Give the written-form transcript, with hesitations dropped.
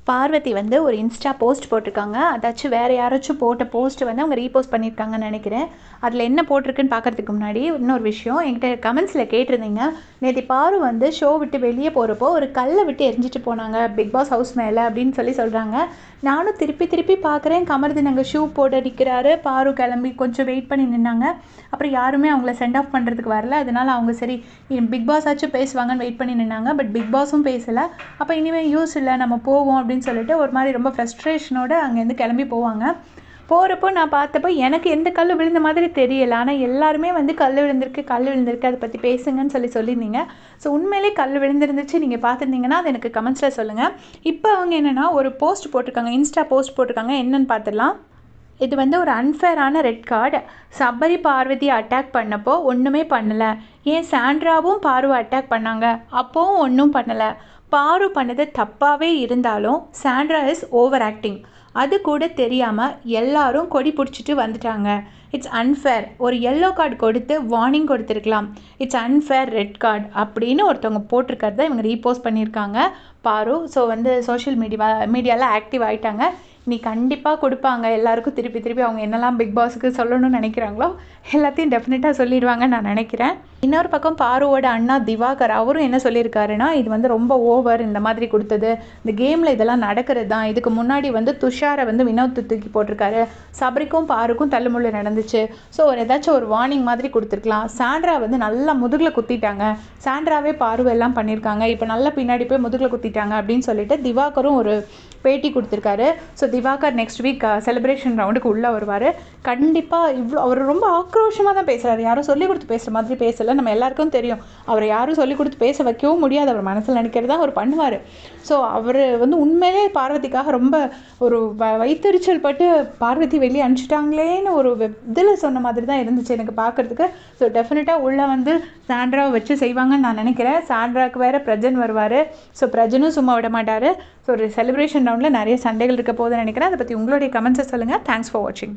பார்வதி வந்து ஒரு Insta post போட்டிருக்காங்க. அதாச்சும் வேறு யாராச்சும் போட்ட போஸ்ட் வந்து அவங்க ரீபோஸ்ட் பண்ணியிருக்காங்கன்னு நினைக்கிறேன். அதில் என்ன போட்டிருக்குன்னு பார்க்குறதுக்கு முன்னாடி இன்னொரு விஷயம் என்கிட்ட கமெண்ட்ஸில் கேட்டிருந்தீங்க. நேற்று பாரு வந்து ஷோ விட்டு வெளியே போகிறப்போ ஒரு கல்லை விட்டு எரிஞ்சிட்டு போனாங்க பிக் பாஸ் ஹவுஸ் மேலே அப்படின்னு சொல்கிறாங்க. நானும் திருப்பி பார்க்குறேன். கமருதீன் அங்கே ஷூ போட்டு நிற்கிறாரு. பாரு கிளம்பி கொஞ்சம் வெயிட் பண்ணி நின்னாங்க. அப்புறம் யாருமே அவங்கள சென்ட் ஆஃப் பண்ணுறதுக்கு வரல. அதனால் அவங்க சரி பிக் பாஸ் ஆச்சும் பேசுவாங்கன்னு வெயிட் பண்ணி நின்னாங்க. பட் பிக் பாஸும் பேசலை. அப்போ இனிமேல் யூஸ் இல்லை, நம்ம போவோம் அப்படின்னு சொல்லிட்டு ஒரு மாதிரி ரொம்ப ஃப்ரஸ்ட்ரேஷனோடு அங்கேருந்து கிளம்பி போவாங்க. போகிறப்போ நான் பார்த்தப்போ எனக்கு எந்த கல் விழுந்த மாதிரி தெரியலை. ஆனால் எல்லாருமே வந்து கல் விழுந்திருக்கு அதை பற்றி பேசுங்கன்னு சொல்லியிருந்தீங்க. ஸோ உண்மையிலே கல் விழுந்திருந்துச்சு நீங்கள் பார்த்துருந்தீங்கன்னா அது எனக்கு கமெண்ட்ஸில் சொல்லுங்கள். இப்போ அவங்க என்னென்னா ஒரு போஸ்ட் போட்டிருக்காங்க, இன்ஸ்டா போஸ்ட் போட்டிருக்காங்க. என்னென்னு பார்த்துடலாம். இது வந்து ஒரு அன்ஃபேரான ரெட் கார்டு. சபரி பார்வதியை அட்டாக் பண்ணப்போ ஒன்றுமே பண்ணலை. ஏன் சாண்ட்ராவும் பாருவை அட்டாக் பண்ணாங்க, அப்போவும் ஒன்றும் பண்ணலை. பாரு பண்ணது தப்பாகவே இருந்தாலும் சாண்ட்ரா இஸ் ஓவர் ஆக்டிங். அது கூட தெரியாமல் எல்லாரும் கொடி பிடிச்சிட்டு வந்துட்டாங்க. It's unfair. ஒரு எல்லோ கார்டு கொடுத்து வார்னிங் கொடுத்துருக்கலாம். இட்ஸ் அன்ஃபேர் ரெட் கார்டு அப்படின்னு ஒருத்தவங்க போட்டிருக்கிறத இவங்க ரீபோஸ்ட் பண்ணியிருக்காங்க பாரு. ஸோ வந்து சோஷியல் மீடியாவில் ஆக்டிவ் ஆகிட்டாங்க. நீ கண்டிப்பாக கொடுப்பாங்க. எல்லாருக்கும் திருப்பி அவங்க என்னெல்லாம் பிக் பாஸுக்கு சொல்லணும்னு நினைக்கிறாங்களோ எல்லாத்தையும் டெஃபினட்டாக சொல்லிடுவாங்கன்னு நான் நினைக்கிறேன். இன்னொரு பக்கம் பாருவோட அண்ணா திவாகர் அவரும் என்ன சொல்லியிருக்காருன்னா, இது வந்து ரொம்ப ஓவர், இந்த மாதிரி கொடுத்தது இந்த கேமில் இதெல்லாம் நடக்கிறது தான். இதுக்கு முன்னாடி வந்து துஷாரை வந்து வினோத் தூக்கி போட்டிருக்காரு. சபரிக்கும் பாருக்கும் தள்ளுமுள்ளு நடந்துச்சு. ஸோ ஏதாச்சும் ஒரு வார்னிங் மாதிரி கொடுத்துருக்கலாம். சாண்ட்ரா வந்து நல்லா முதுகில் குத்திட்டாங்க. சாண்ட்ராவே பாருவெல்லாம் பண்ணியிருக்காங்க. இப்போ நல்லா பின்னாடி போய் முதுகில் குத்திட்டாங்க அப்படின்னு சொல்லிட்டு திவாகரும் ஒரு பேட்டி கொடுத்துருக்காரு. So Divakar next week celebration ரவுண்டுக்கு உள்ளே வருவார். கண்டிப்பாக அவர் ரொம்ப ஆக்ரோஷமாக தான் பேசுகிறாரு. யாரும் சொல்லிக் கொடுத்து பேசுகிற மாதிரி பேசலை. நம்ம எல்லாருக்கும் தெரியும் அவரை யாரும் சொல்லிக் கொடுத்து பேச வைக்கவும் முடியாது. அவர் மனசில் நினைக்கிறது தான் அவர் பண்ணுவார். ஸோ அவர் வந்து உண்மையிலே பார்வதிக்காக ரொம்ப ஒரு வைத்தறிச்சல் பட்டு பார்வதி வெளியே அனுப்பிச்சிட்டாங்களேன்னு ஒரு இதில் சொன்ன மாதிரி தான் இருந்துச்சு எனக்கு பார்க்குறதுக்கு. ஸோ டெஃபினட்டாக உள்ளே வந்து சாண்ட்ராவை வச்சு செய்வாங்கன்னு நான் நினைக்கிறேன். சாண்ட்ராவுக்கு வேறு பிரஜன் வருவார். ஸோ பிரஜனும் சும்மா விட மாட்டார். ஸோ ஒரு செலிப்ரேஷன் ரவுண்டில் நிறைய சண்டைகள் இருக்க போகுதுன்னு நினைக்கிறேன். அதை பற்றி உங்களுடைய கமெண்ட்ஸை சொல்லுங்கள். தேங்க்ஸ் ஃபார் வாட்சிங்.